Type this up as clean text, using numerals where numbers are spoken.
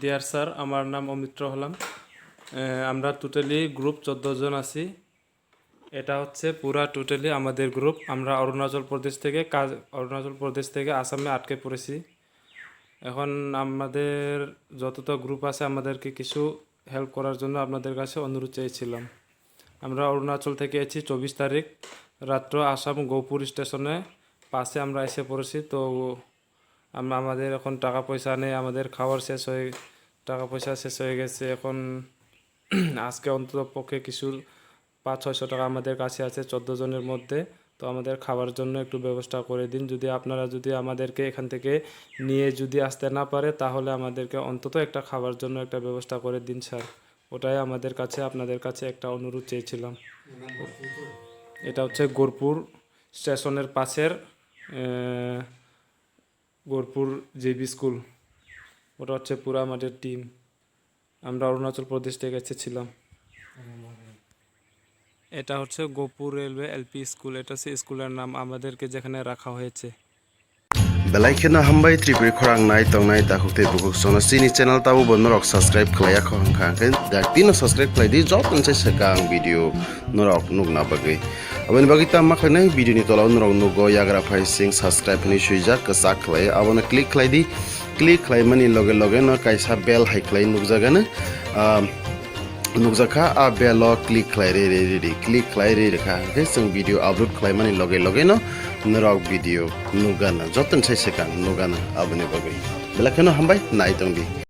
Dear sir, আমার নাম অমিত্র হলাম। আমরা টোটালি গ্রুপ 14 জন আছি। এটা হচ্ছে পুরা টোটালি আমাদের গ্রুপ। আমরা অরুণাচল প্রদেশ থেকে আসামে আটকে পড়েছি। এখন আমাদের যতটা গ্রুপ আছে আমাদেরকে কিছু হেল্প করার জন্য আপনাদের কাছে অনুরোধ চেয়েছিলাম। আমরা অরুণাচল থেকে এসেছি 24 তারিখ রাত্র আসাম গৌপুর স্টেশনে পাশে আমরা এসে পড়েছি। তো আমাদের এখন টাকা পয়সা নেই, আমাদের টাকা পয়সা শেষ হয়ে গেছে। এখন আজকে অন্তত পক্ষে কিছু 500-600 টাকা আমাদের কাছে আছে 14 জনের মধ্যে। তো আমাদের খাবার জন্য একটু ব্যবস্থা করে দিন। আপনারা যদি আমাদেরকে এখান থেকে নিয়ে আসতে না পারে, তাহলে আমাদেরকে অন্তত একটা খাবার জন্য একটা ব্যবস্থা করে দিন স্যার। ওটাই আপনাদের কাছে একটা অনুরোধ চেয়েছিলাম। এটা হচ্ছে গোরপুর স্টেশনের পাশের গোরপুর জেবি স্কুল। ওটা হচ্ছে পুরো আমাদের টিম। আমরা অরুণাচল প্রদেশ থেকে এসেছিলাম। এটা হচ্ছে গোপুর রেলওয়ে এলপি স্কুল। এটা হচ্ছে স্কুলের নাম, আমাদেরকে যেখানে রাখা হয়েছে। বেলাইখেনা হামবাই ত্রিপুরি খরাং নাই তংনাই দাহুতে বুকুক সনা সিনি চ্যানেল তাবো বনরক সাবস্ক্রাইব খালায়া খাঙ্খাঙ্কেন দাকতিনো সাবস্ক্রাইব খালাইদি জব নसे সেকাং ভিডিও নরক নুগনা বাগै aboni bagi tam makhane video ni tola nurok nugo yagra phai sing subscribe ni suija kasak khlai abona click khlaidi click khlai mani loge no kaisa bell hai khlai nugjagana nugjaka a bell o click khlai re click khlai re kha ke sing video upload khlai mani loge no nurok video nugana joton sai sekang nugana aboni bagi belakano hambai nai tongdi।